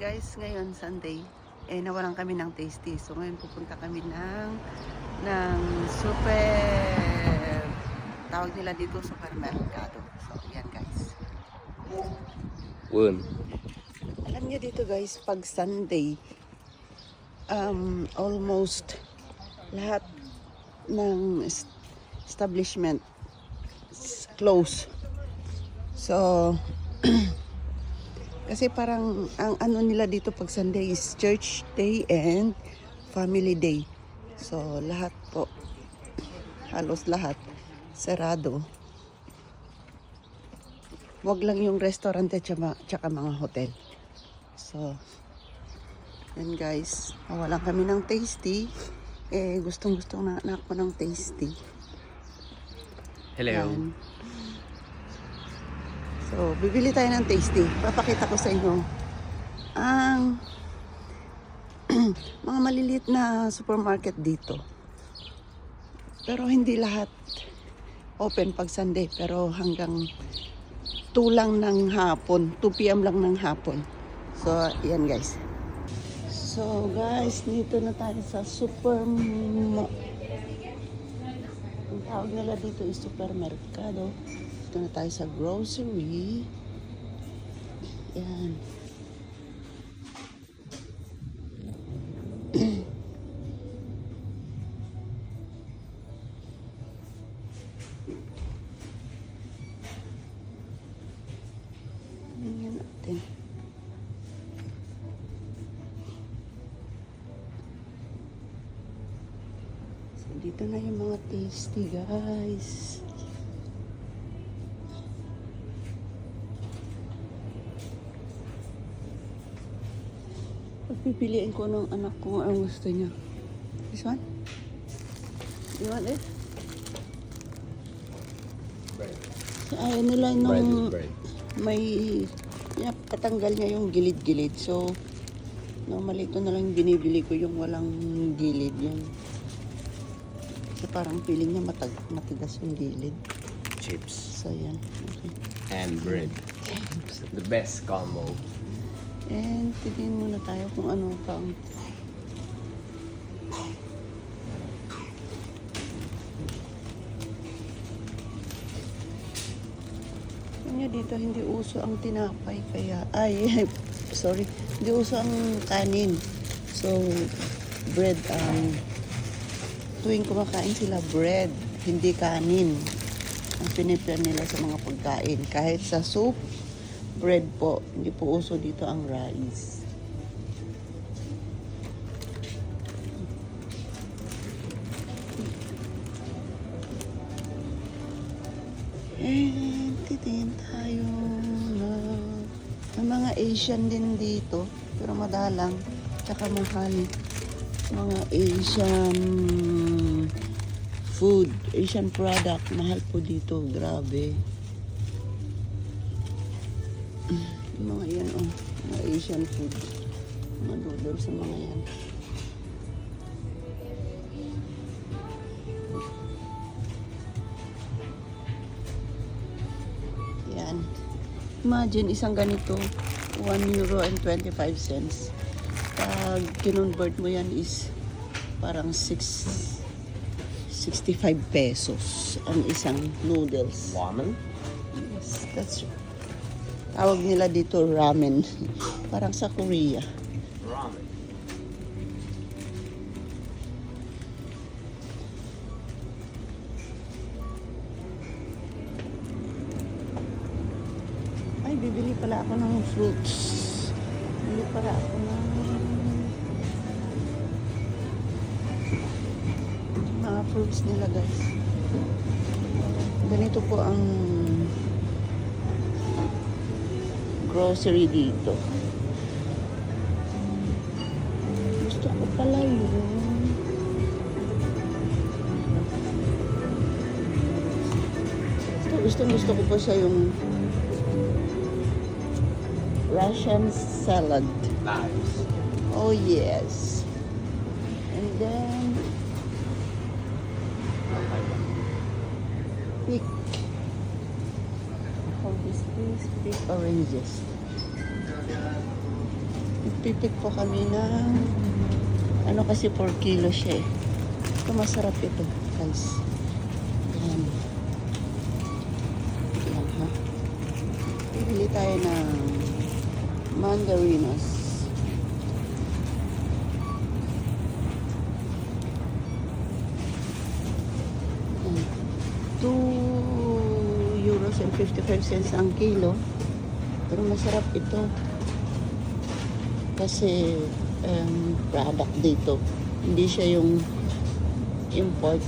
guys, ngayon Sunday, nawalan kami ng tasty. So ngayon pupunta kami ng super, tawag nila dito supermercado. So yan guys. Alam niyo dito guys, pag Sunday, almost lahat ng establishment close. So kasi parang ang ano nila dito pag Sunday is church day and family day. So lahat po, halos lahat sarado. Wag lang yung restaurant at tsaka mga hotel. So yan guys, nawalan kami ng tasty. Gustong-gusto na ako ng tasty. Hello. Yan. So, bibili tayo ng tasty. Papakita ko sa inyo ang mga maliliit na supermarket dito. Pero hindi lahat open pag Sunday. Pero hanggang 2 lang ng hapon. 2 p.m. lang ng hapon. So, yan guys. So, guys, dito na tayo sa ang tawag nila dito is supermercado. Dito na tayo sa grocery. Yan. Yan natin. So, dito na yung mga tasty, guys. Pipiliin ko ng anak ko ang gusto niya. This one? You want it? Bread. Ayaw nila nung Bread. may patanggal niya yung gilid-gilid. So, normally ito na lang binibili ko yung walang gilid. Yung, so parang feeling niya matigas yung gilid. Chips. So, yan. Okay. And bread. The best combo. And tignan muna tayo kung ano pang nyo dito hindi uso ang tinapay kaya sorry, hindi uso ang kanin. So bread tuwing kumakain sila bread, hindi kanin ang piniplan nila sa mga pagkain. Kahit sa soup, bread po, hindi po uso dito ang rice. And titingin tayo ng mga Asian din dito, pero madalang, tsaka mahal. Mga Asian food, Asian product, mahal po dito, grabe. Mga yan, mga Asian food. Mga noodles sa mga yan. Yan. Imagine, isang ganito, 1 euro and 25 cents. Pag kinonvert mo yan is parang 65 pesos ang isang noodles. Ramen? Yes, that's right. Tawag nila dito ramen. Parang sa Korea. Ramen. Ay, bibili pala ako ng fruits. Bibili pala ako ng mga fruits nila guys. Ganito po ang grocery dito. Gusto ko pala yun. Gusto ko pa siya yung Russian salad. Nice. Oh yes. And then pick. How this is pick oranges. Magtitip po kami ng ano kasi 4 kilo siya eh. Ito masarap ito, guys. Yan. Yan ha. Bibili tayo ng mandarinas. Yan. 2 euros and 55 cents ang kilo. Pero masarap ito. Kasi product dito. Hindi siya yung import.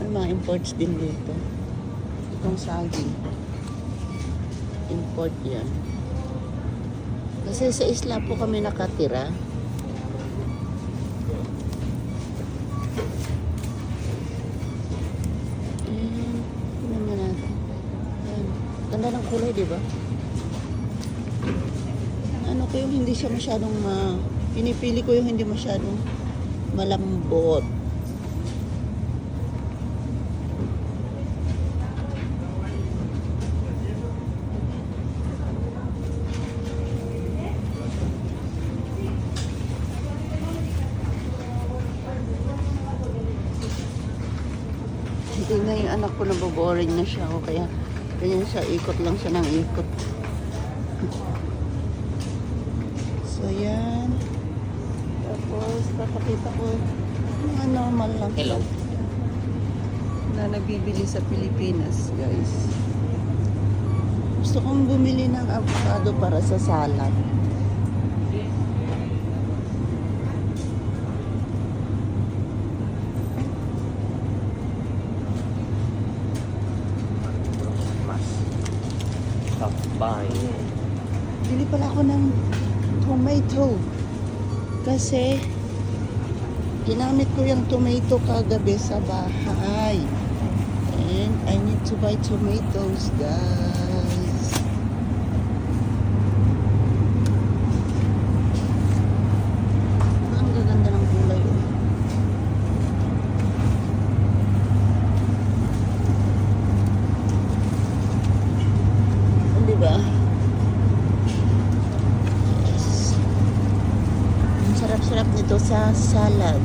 May mga imports din dito. Itong saging. Import yan. Kasi sa isla po kami nakatira. Tingnan mo natin. Ayan. Ganda ng kulay, di ba? Ano ko yung hindi siya masyadong pinipili ko yung hindi masyadong malambot. Hindi na yung anak ko naboboring na siya o kaya ganyan siya, ikot lang siya ng ikot. So yan. Tapos papakita ko mga normal lang. Hello. Na nabibili sa Pilipinas, guys. Gusto kong bumili ng avocado para sa salad. Mas tough buying. Bili pala ako ng tomato. Kasi ginamit ko yung tomato kagabi sa bahay. And I need to buy tomatoes, guys. Ang gaganda ng kulay. Oh. Di ba? Yes. Ang sarap-sarap nito sa salad.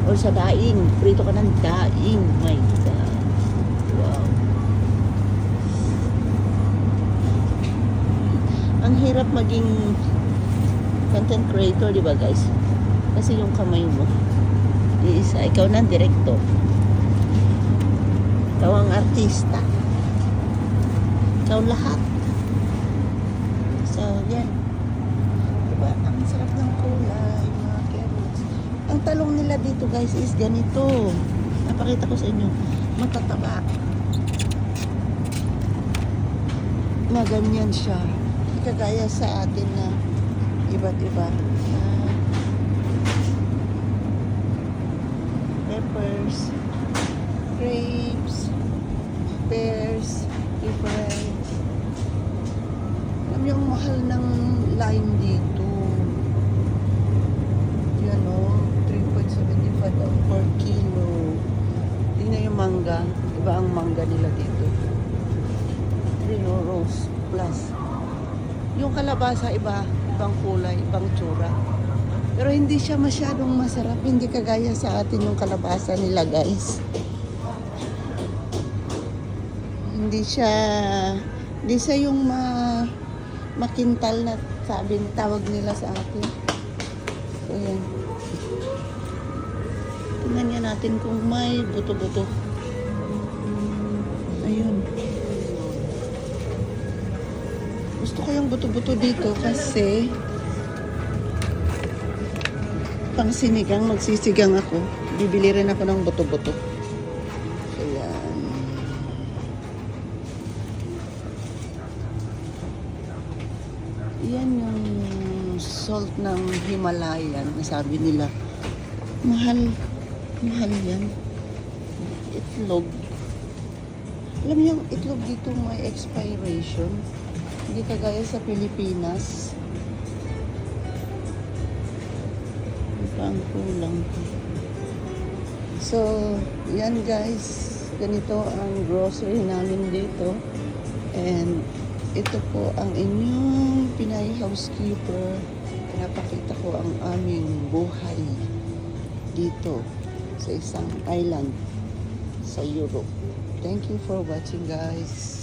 Or sa daing. Prito ka ng daing. My God. Wow. Ang hirap maging content creator, di ba guys? Kasi yung kamay mo. Iisa. Ikaw na ang director. Ikaw ang artista. Ikaw lahat. So, yan. Diba? Ang sarap ng kulay, mga carrots. Ang talong nila dito, guys, is ganito. Napakita ko sa inyo. Matataba. Na ganyan siya. Hindi kagaya sa atin na iba't iba. Peppers, grapes, pears, different. Alam niyo, ang mahal ng lime dito. Yan o, 3.75 per kilo. Tingnan yung mangga. Iba ang mangga nila dito. 3 euros plus. Yung kalabasa, ibang kulay, ibang tsura. Pero hindi siya masyadong masarap. Hindi kagaya sa atin yung kalabasa nila, guys. Hindi siya yung makintal na tawag nila sa atin. So, yan. Tingnan niya natin kung may buto-buto. Ayun. Gusto ko yung buto-buto dito kasi pang sinigang, magsisigang ako. Bibili rin ako ng buto-buto. So, yan. Yan yung salt ng Himalayan. Sabi nila, mahal yan. Itlog. Alam niyo, yung itlog dito may expiration. Hindi kagaya sa Pilipinas. Ang kulang. So, yan guys. Ganito ang grocery namin dito. And Ito po ang inyong Pinay housekeeper. Pinapakita ko ang aming buhay dito sa isang island sa Europe. Thank you for watching, guys.